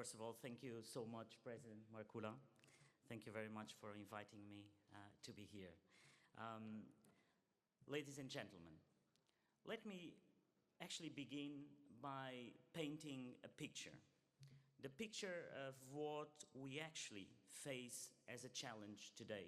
first of all, thank you so much, President Markkula. Thank you very much for inviting me to be here. Ladies and gentlemen, let me actually begin by painting a picture. The picture of what we actually face as a challenge today.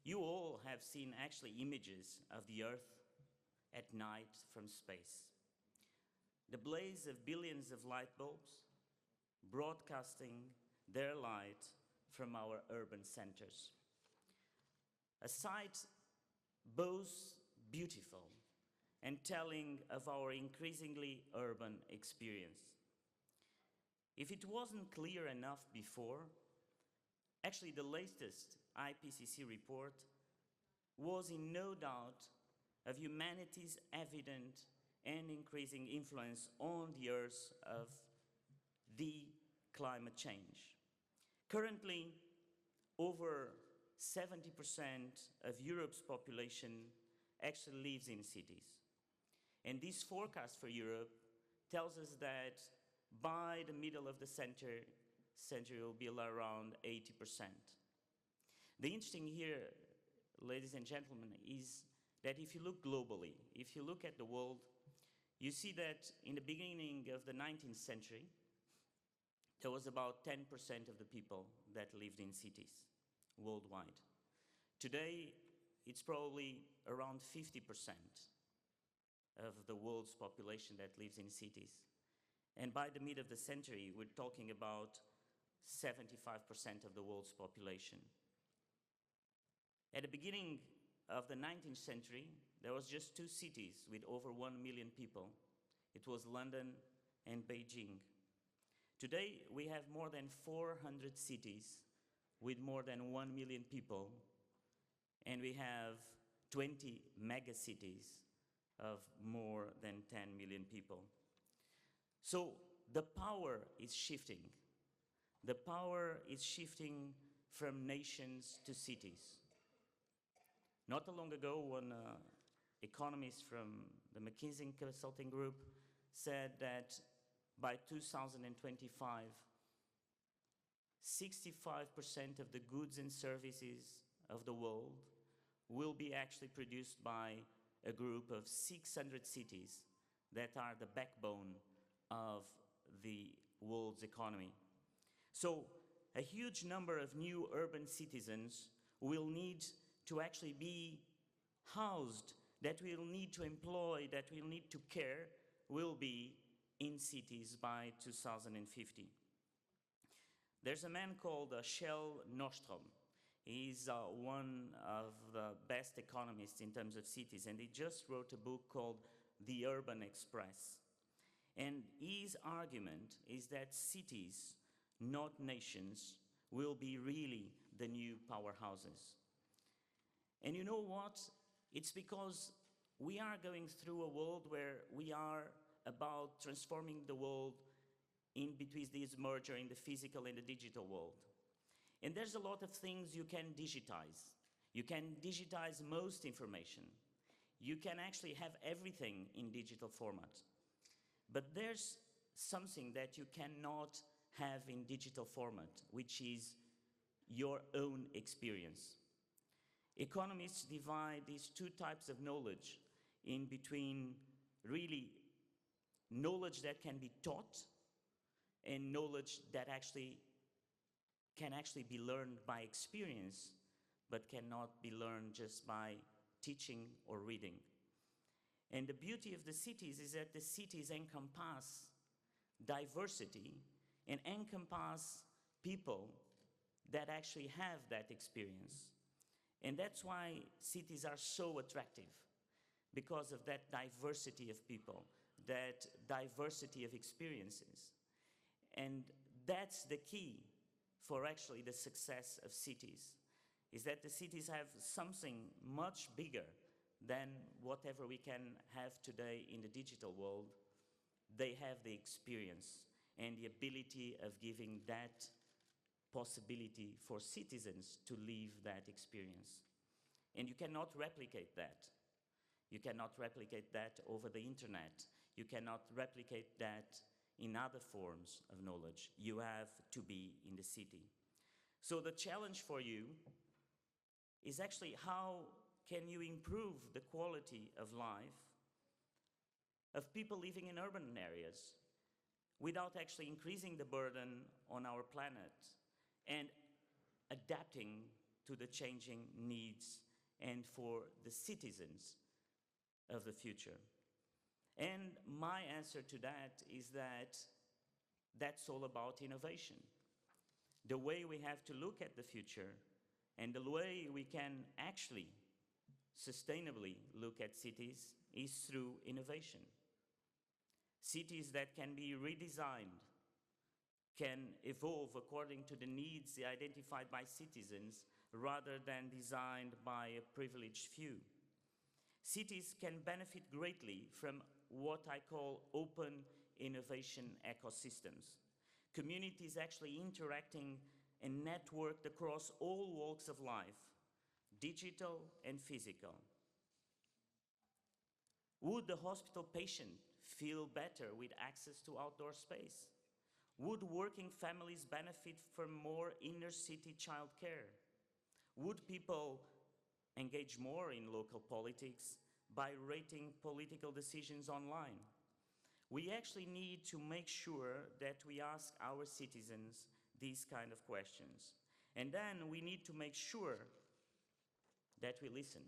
You all have seen actually images of the Earth at night from space. The blaze of billions of light bulbs broadcasting their light from our urban centers. A sight both beautiful and telling of our increasingly urban experience. If it wasn't clear enough before, actually the latest IPCC report was in no doubt of humanity's evident and increasing influence on the Earth of the climate change. Currently, over 70% of Europe's population actually lives in cities. And this forecast for Europe tells us that by the middle of the century will be around 80%. The interesting here, ladies and gentlemen, is that if you look globally, if you look at the world, you see that in the beginning of the 19th century, there was about 10% of the people that lived in cities worldwide. Today, it's probably around 50% of the world's population that lives in cities. And by the mid of the century, we're talking about 75% of the world's population. At the beginning of the 19th century, there was just two cities with over 1 million people. It was London and Beijing. Today, we have more than 400 cities with more than 1 million people, and we have 20 megacities of more than 10 million people. So the power is shifting. The power is shifting from nations to cities. Not too long ago, one economist from the McKinsey Consulting Group said that by 2025, 65% of the goods and services of the world will be actually produced by a group of 600 cities that are the backbone of the world's economy. So a huge number of new urban citizens will need to actually be housed, that will need to employ, that will need to care, will be in cities by 2050. There's a man called Kjell Nordström. He's one of the best economists in terms of cities, and he just wrote a book called The Urban Express. And his argument is that cities, not nations, will be really the new powerhouses. And you know what? It's because we are going through a world where we are about transforming the world in between this merger in the physical and the digital world. And there's a lot of things you can digitize. You can digitize most information. You can actually have everything in digital format. But there's something that you cannot have in digital format, which is your own experience. Economists divide these two types of knowledge in between really knowledge that can be taught and knowledge that can actually be learned by experience, but cannot be learned just by teaching or reading. And the beauty of the cities is that the cities encompass diversity and encompass people that actually have that experience. And that's why cities are so attractive, because of that diversity of people, that diversity of experiences. And that's the key for actually the success of cities, is that the cities have something much bigger than whatever we can have today in the digital world. They have the experience and the ability of giving that possibility for citizens to live that experience. And you cannot replicate that. You cannot replicate that over the internet. You cannot replicate that in other forms of knowledge. You have to be in the city. So the challenge for you is actually how can you improve the quality of life of people living in urban areas without actually increasing the burden on our planet and adapting to the changing needs and for the citizens of the future. And my answer to that is that that's all about innovation. The way we have to look at the future and the way we can actually sustainably look at cities is through innovation. Cities that can be redesigned, can evolve according to the needs identified by citizens rather than designed by a privileged few. Cities can benefit greatly from what I call open innovation ecosystems. Communities actually interacting and networked across all walks of life, digital and physical. Would the hospital patient feel better with access to outdoor space? Would working families benefit from more inner-city childcare? Would people engage more in local politics by rating political decisions online? We actually need to make sure that we ask our citizens these kind of questions. And then we need to make sure that we listen.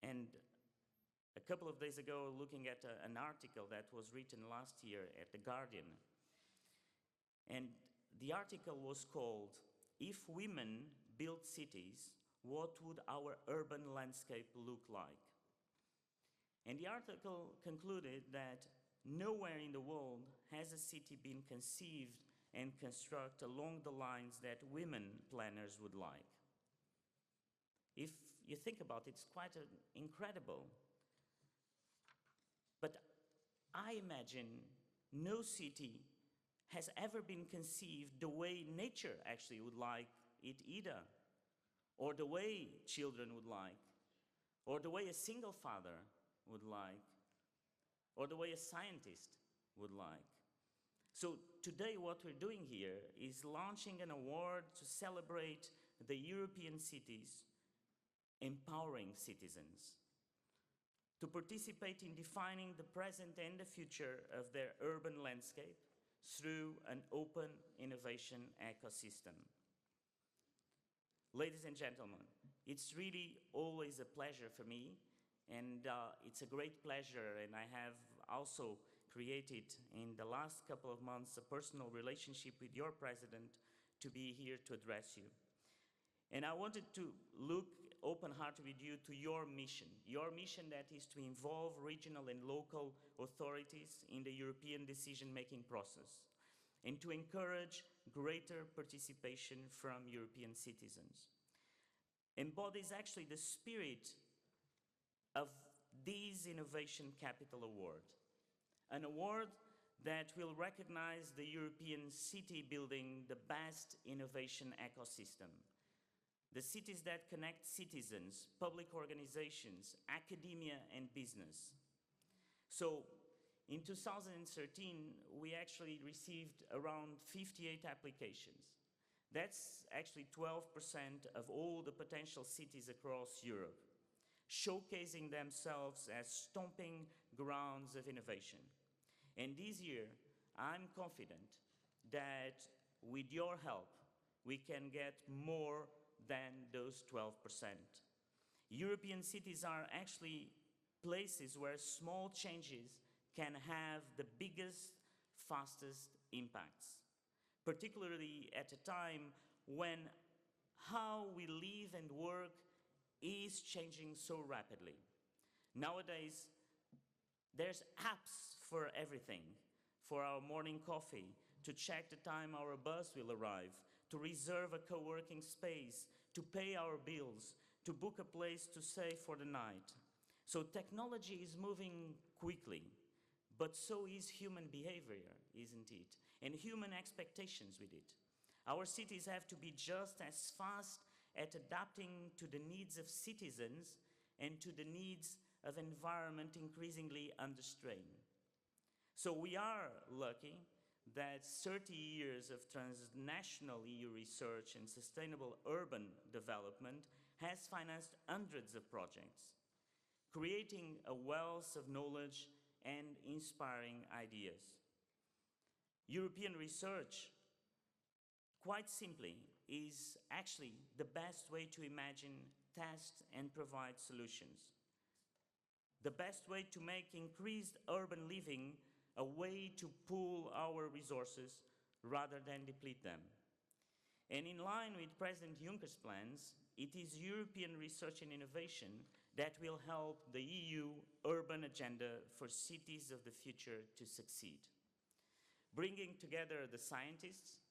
And a couple of days ago, looking at an article that was written last year at The Guardian, and the article was called, "If Women Build Cities, What Would Our Urban Landscape Look Like?" And the article concluded that nowhere in the world has a city been conceived and constructed along the lines that women planners would like. If you think about it, it's quite incredible. But I imagine no city has ever been conceived the way nature actually would like it either, or the way children would like, or the way a single father would like, or the way a scientist would like. So today what we're doing here is launching an award to celebrate the European cities empowering citizens to participate in defining the present and the future of their urban landscape through an open innovation ecosystem. Ladies and gentlemen, it's really always a pleasure for me, and it's a great pleasure, and I have also created in the last couple of months a personal relationship with your president to be here to address you. And I wanted to look open-hearted with you to your mission that is to involve regional and local authorities in the European decision-making process and to encourage greater participation from European citizens. Embodies actually the spirit of this Innovation Capital Award, an award that will recognize the European city building the best innovation ecosystem. The cities that connect citizens, public organizations, academia, and business. So, in 2013, we actually received around 58 applications. That's actually 12% of all the potential cities across Europe, showcasing themselves as stomping grounds of innovation. And this year, I'm confident that with your help, we can get more than those 12%. European cities are actually places where small changes can have the biggest, fastest impacts, particularly at a time when how we live and work is changing so rapidly. Nowadays, there's apps for everything, for our morning coffee, to check the time our bus will arrive, to reserve a co-working space, to pay our bills, to book a place to stay for the night. So technology is moving quickly, but so is human behavior, isn't it? And human expectations with it. Our cities have to be just as fast at adapting to the needs of citizens and to the needs of environment increasingly under strain. So we are lucky that 30 years of transnational EU research in sustainable urban development has financed hundreds of projects, creating a wealth of knowledge and inspiring ideas. European research, quite simply, is actually the best way to imagine, test, and provide solutions. The best way to make increased urban living a way to pool our resources rather than deplete them. And in line with President Juncker's plans, it is European research and innovation that will help the EU urban agenda for cities of the future to succeed, bringing together the scientists,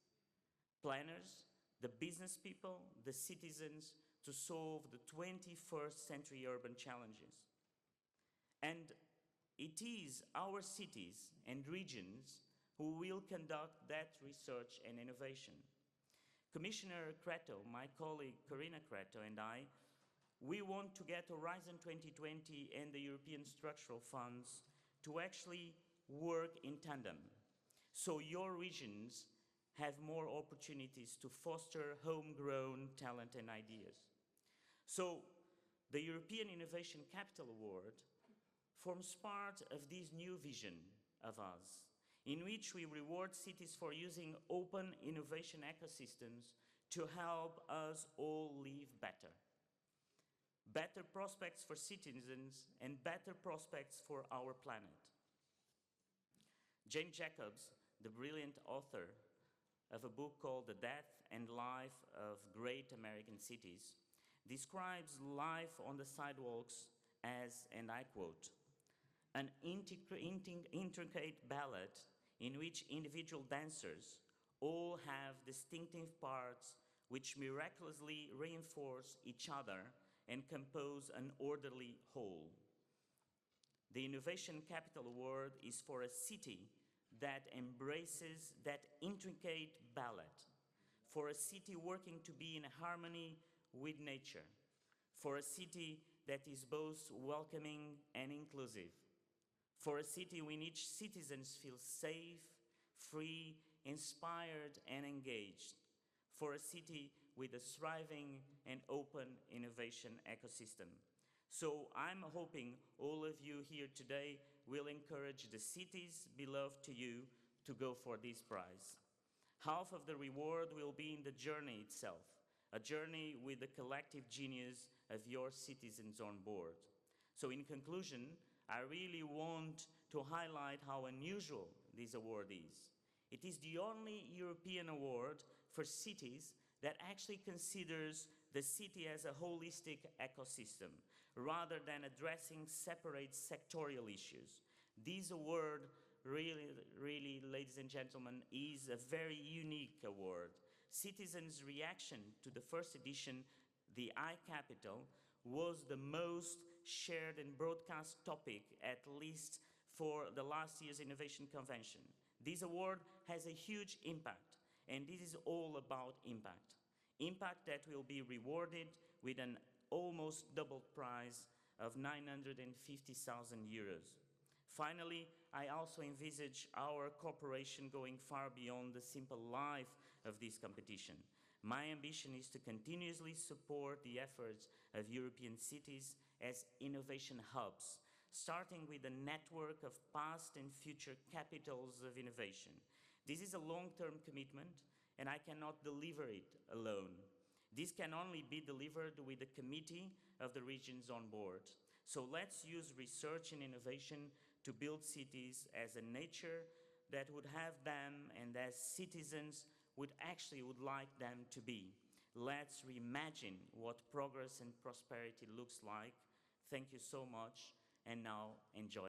planners, the business people, the citizens to solve the 21st century urban challenges. And it is our cities and regions who will conduct that research and innovation. Commissioner Crețu, my colleague Corina Crețu, and I, we want to get Horizon 2020 and the European structural funds to actually work in tandem, so your regions have more opportunities to foster homegrown talent and ideas. So the European Innovation Capital Award forms part of this new vision of us, in which we reward cities for using open innovation ecosystems to help us all live better. Better prospects for citizens and better prospects for our planet. Jane Jacobs, the brilliant author of a book called The Death and Life of Great American Cities, describes life on the sidewalks as, and I quote, an intricate ballet in which individual dancers all have distinctive parts which miraculously reinforce each other and compose an orderly whole. The Innovation Capital Award is for a city that embraces that intricate ballet, for a city working to be in harmony with nature, for a city that is both welcoming and inclusive, for a city in which citizens feel safe, free, inspired, and engaged, for a city with a thriving and open innovation ecosystem. So I'm hoping all of you here today will encourage the cities beloved to you to go for this prize. Half of the reward will be in the journey itself, a journey with the collective genius of your citizens on board. So in conclusion, I really want to highlight how unusual this award is. It is the only European award for cities that actually considers the city as a holistic ecosystem, rather than addressing separate sectorial issues. This award really, ladies and gentlemen, is a very unique award. Citizens' reaction to the first edition, the iCapital, was the most shared and broadcast topic, at least for the last year's Innovation Convention. This award has a huge impact, and this is all about impact. Impact that will be rewarded with an almost double prize of 950,000 euros. Finally, I also envisage our cooperation going far beyond the simple life of this competition. My ambition is to continuously support the efforts of European cities as innovation hubs, starting with a network of past and future capitals of innovation. This is a long-term commitment, and I cannot deliver it alone. This can only be delivered with the committee of the regions on board. So let's use research and innovation to build cities as a nature that would have them and as citizens would like them to be. Let's reimagine what progress and prosperity looks like. Thank you so much, and now enjoy.